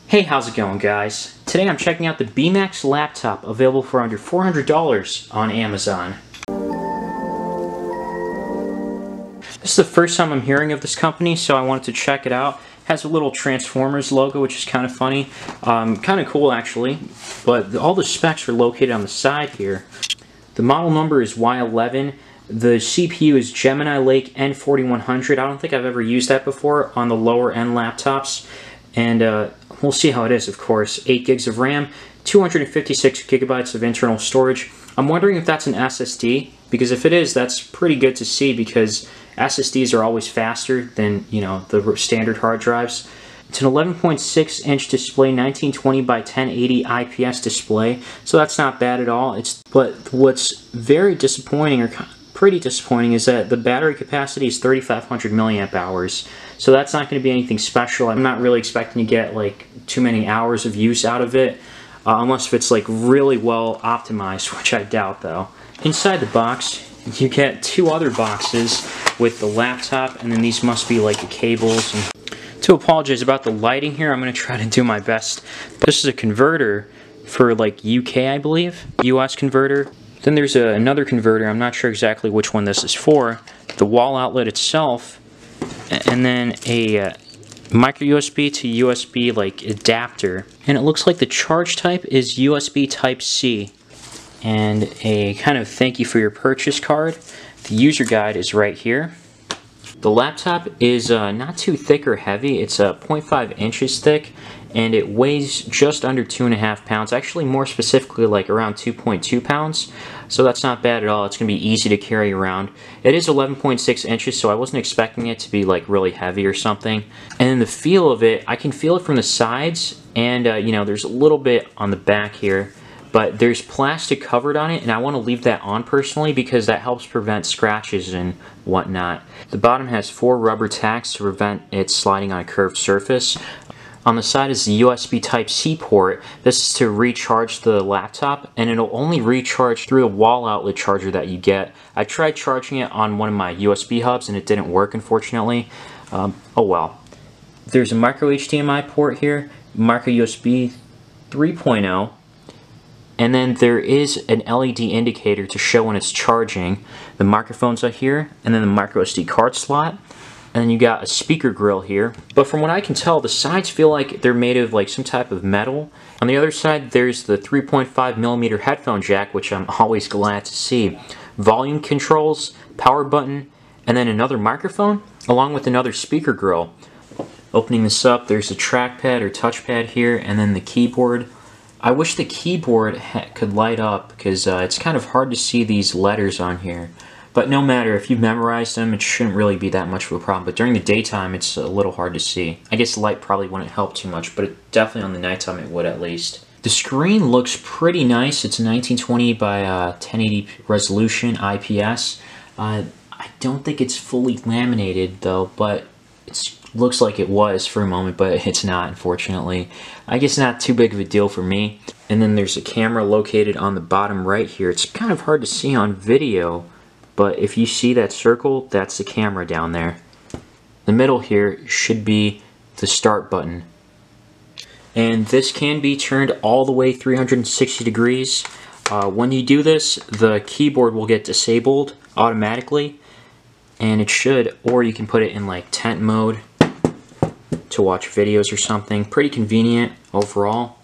Hey, how's it going, guys? Today I'm checking out the BMAX laptop, available for under $400 on Amazon. This is the first time I'm hearing of this company, so I wanted to check it out. It has a little Transformers logo, which is kind of funny. Kind of cool, actually. But all the specs are located on the side here. The model number is Y11. The CPU is Gemini Lake N4100. I don't think I've ever used that before on the lower end laptops. And we'll see how it is, of course. 8 gigs of RAM, 256 gigabytes of internal storage. I'm wondering if that's an SSD, because if it is, that's pretty good to see, because SSDs are always faster than, you know, the standard hard drives. It's an 11.6-inch display, 1920 by 1080 IPS display, so that's not bad at all. But what's very disappointing, or pretty disappointing, is that the battery capacity is 3,500 milliamp hours. So that's not going to be anything special. I'm not really expecting to get like too many hours of use out of it, unless if it's like really well optimized, which I doubt though. Inside the box, you get 2 other boxes with the laptop, and then these must be like the cables. And to apologize about the lighting here, I'm going to try to do my best. This is a converter for like UK, I believe, US converter. Then there's another converter, I'm not sure exactly which one this is for, the wall outlet itself, and then a micro USB to USB like adapter. And it looks like the charge type is USB Type C. And a kind of thank you for your purchase card. The user guide is right here. The laptop is not too thick or heavy. It's 0.5 inches thick, and it weighs just under 2.5 pounds. Actually, more specifically, like around 2.2 pounds. So that's not bad at all. It's going to be easy to carry around. It is 11.6 inches, so I wasn't expecting it to be like really heavy or something. And then the feel of it, I can feel it from the sides, and you know, there's a little bit on the back here. But there's plastic covered on it, and I want to leave that on personally because that helps prevent scratches and whatnot. The bottom has 4 rubber tacks to prevent it sliding on a curved surface. On the side is the USB Type-C port. This is to recharge the laptop, and it'll only recharge through the wall outlet charger that you get. I tried charging it on one of my USB hubs, and it didn't work, unfortunately. Oh well. There's a micro HDMI port here, micro USB 3.0. And then there is an LED indicator to show when it's charging. The microphones are here, and then the micro SD card slot. And then you got a speaker grill here. But from what I can tell, the sides feel like they're made of like some type of metal. On the other side, there's the 3.5mm headphone jack, which I'm always glad to see. Volume controls, power button, and then another microphone, along with another speaker grill. Opening this up, there's a trackpad or touchpad here, and then the keyboard. I wish the keyboard could light up, because it's kind of hard to see these letters on here. But no matter, if you've memorized them, it shouldn't really be that much of a problem. But during the daytime, it's a little hard to see. I guess the light probably wouldn't help too much, but definitely on the nighttime it would at least. The screen looks pretty nice. It's 1920 by 1080 resolution, IPS. I don't think it's fully laminated though, but it's looks like it was for a moment, but it's not, unfortunately. I guess not too big of a deal for me. And then there's a camera located on the bottom right here. It's kind of hard to see on video, but if you see that circle, that's the camera down there. The middle here should be the start button. And this can be turned all the way 360 degrees. When you do this, the keyboard will get disabled automatically, and it should, or you can put it in like tent mode to watch videos or something. Pretty convenient overall.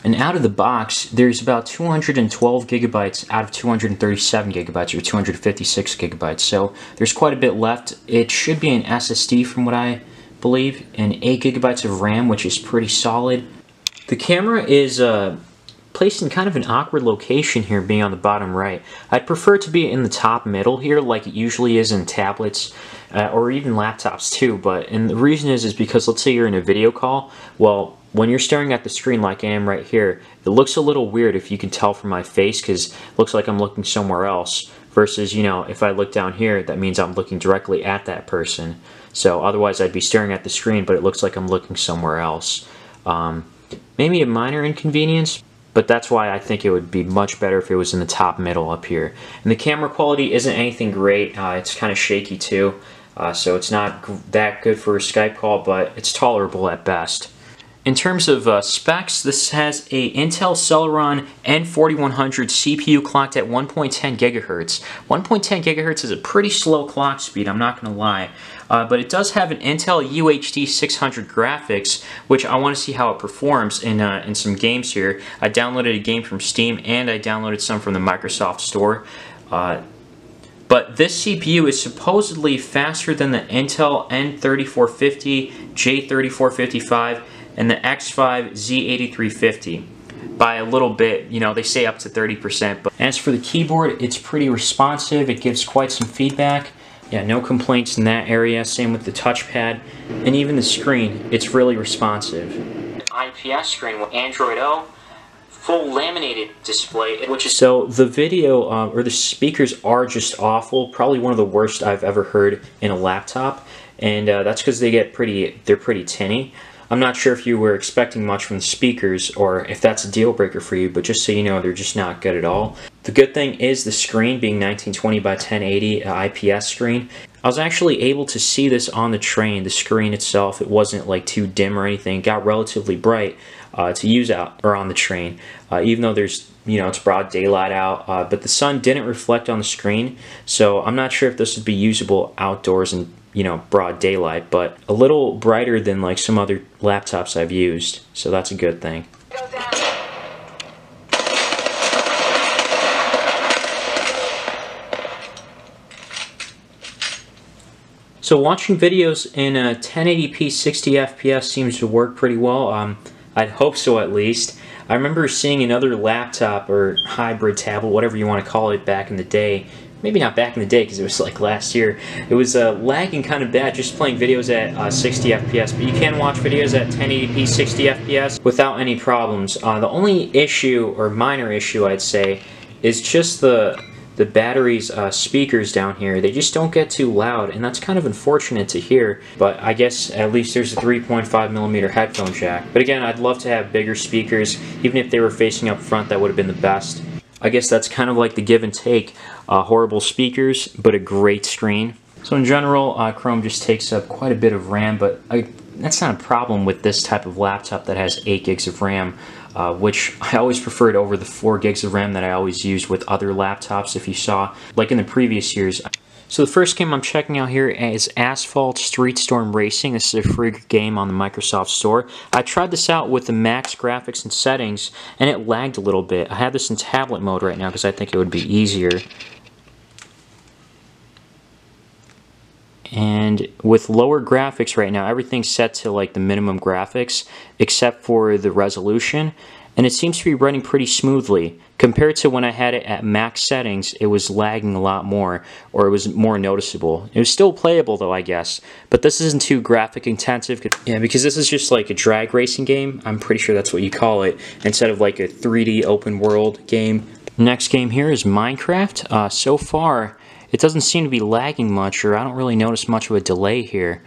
And out of the box, there's about 212 gigabytes out of 237 gigabytes, or 256 gigabytes. So there's quite a bit left. It should be an SSD from what I believe, and 8 gigabytes of RAM, which is pretty solid. The camera is placed in kind of an awkward location here, being on the bottom right. I'd prefer it to be in the top middle here, like it usually is in tablets, or even laptops too. And the reason is because let's say you're in a video call. Well, when you're staring at the screen like I am right here, it looks a little weird if you can tell from my face, because it looks like I'm looking somewhere else. Versus, you know, if I look down here, that means I'm looking directly at that person. So otherwise I'd be staring at the screen, but it looks like I'm looking somewhere else. Maybe a minor inconvenience, but that's why I think it would be much better if it was in the top middle up here. And the camera quality isn't anything great. It's kind of shaky too, so it's not that good for a Skype call, but it's tolerable at best. In terms of specs, this has a Intel Celeron N4100 CPU clocked at 1.10 gigahertz. 1.10 gigahertz is a pretty slow clock speed, I'm not going to lie. But it does have an Intel UHD 600 graphics, which I want to see how it performs in some games here. I downloaded a game from Steam and I downloaded some from the Microsoft Store. But this CPU is supposedly faster than the Intel N3450, J3455, and the X5 Z8350 by a little bit. You know, they say up to 30%. But as for the keyboard, it's pretty responsive. It gives quite some feedback. Yeah, no complaints in that area. Same with the touchpad. And even the screen, it's really responsive. IPS screen with Android O. Full laminated display, which is so the video or the speakers are just awful. Probably one of the worst I've ever heard in a laptop, and that's because they're pretty tinny. I'm not sure if you were expecting much from the speakers or if that's a deal breaker for you, but just so you know, they're just not good at all. The good thing is the screen being 1920 by 1080 IPS screen. I was actually able to see this on the train. The screen itself, it wasn't like too dim or anything. It got relatively bright to use out or on the train, even though there's, you know, it's broad daylight out, but the sun didn't reflect on the screen, so I'm not sure if this would be usable outdoors in, you know, broad daylight, but a little brighter than like some other laptops I've used, so that's a good thing. So watching videos in 1080p 60 FPS seems to work pretty well. I'd hope so, at least. I remember seeing another laptop or hybrid tablet, whatever you want to call it, back in the day. Maybe not back in the day because it was like last year. It was lagging kind of bad just playing videos at 60 FPS, but you can watch videos at 1080p 60 FPS without any problems. The only issue, or minor issue I'd say, is just the battery's speakers down here. They just don't get too loud, and that's kind of unfortunate to hear, but I guess at least there's a 3.5mm headphone jack. But again, I'd love to have bigger speakers. Even if they were facing up front, that would have been the best. I guess that's kind of like the give and take. Horrible speakers, but a great screen. So in general, Chrome just takes up quite a bit of RAM, but that's not a problem with this type of laptop that has 8 gigs of RAM. Which I always preferred over the 4 gigs of RAM that I always used with other laptops, if you saw, like in the previous years. So the first game I'm checking out here is Asphalt Street Storm Racing. This is a free game on the Microsoft Store. I tried this out with the max graphics and settings, and it lagged a little bit. I have this in tablet mode right now because I think it would be easier. And with lower graphics right now, everything's set to like the minimum graphics except for the resolution, and it seems to be running pretty smoothly. Compared to when I had it at max settings, it was lagging a lot more, or it was more noticeable. It was still playable though, I guess, but this isn't too graphic intensive. Yeah, because this is just like a drag racing game. I'm pretty sure that's what you call it, instead of like a 3D open world game. Next game here is Minecraft. So far, it doesn't seem to be lagging much, or I don't really notice much of a delay here.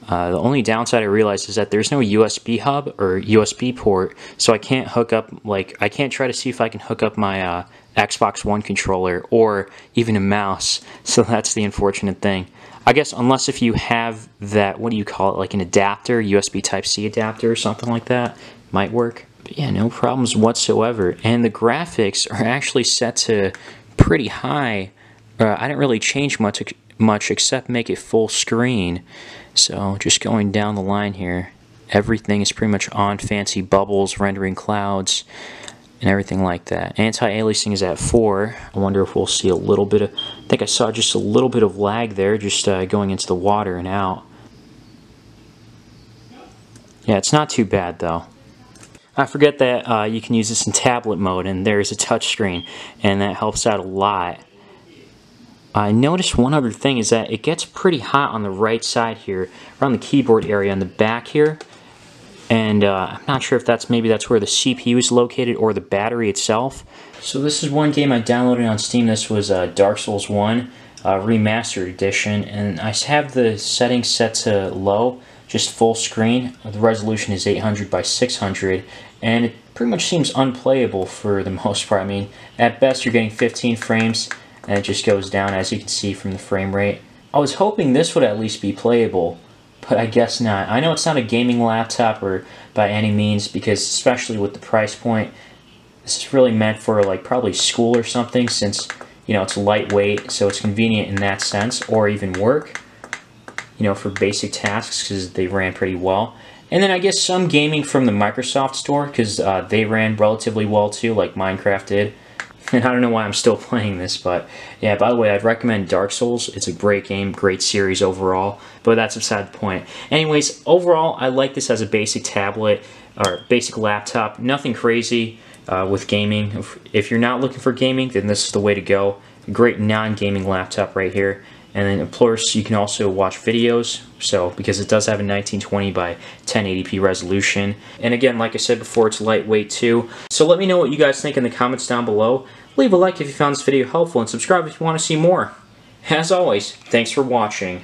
The only downside I realize is that there's no USB hub or USB port, so I can't hook up, I can't try to see if I can hook up my Xbox One controller or even a mouse, so that's the unfortunate thing. I guess unless if you have that, what do you call it, like an adapter, USB Type-C adapter or something like that, might work. But yeah, no problems whatsoever. And the graphics are actually set to pretty high. I didn't really change much except make it full screen. So just going down the line here, everything is pretty much on. Fancy bubbles, rendering clouds, and everything like that. Anti-aliasing is at 4. I wonder if we'll see a little bit of, I think I saw just a little bit of lag there, just going into the water and out. Yeah, it's not too bad though. I forget that you can use this in tablet mode, and there's a touch screen, and that helps out a lot. I noticed one other thing is that it gets pretty hot on the right side here, around the keyboard area on the back here, and I'm not sure if maybe that's where the CPU is located or the battery itself. So this is one game I downloaded on Steam. This was Dark Souls 1 Remastered Edition, and I have the settings set to low, just full screen. The resolution is 800 by 600, and it pretty much seems unplayable for the most part. I mean, at best you're getting 15 frames, and it just goes down, as you can see from the frame rate. I was hoping this would at least be playable, but I guess not. I know it's not a gaming laptop or by any means, because especially with the price point, this is really meant for like probably school or something, since you know it's lightweight, so it's convenient in that sense, or even work, you know, for basic tasks because they ran pretty well. And then I guess some gaming from the Microsoft store, because they ran relatively well too, like Minecraft did. And I don't know why I'm still playing this, but yeah, by the way, I'd recommend Dark Souls. It's a great game, great series overall, but that's beside the point. Anyways, overall, I like this as a basic tablet, or basic laptop. Nothing crazy with gaming. If you're not looking for gaming, then this is the way to go. A great non-gaming laptop right here. And then of course you can also watch videos, so because it does have a 1920 by 1080p resolution. And again, like I said before, it's lightweight too. So let me know what you guys think in the comments down below. Leave a like if you found this video helpful, and subscribe if you want to see more. As always, thanks for watching.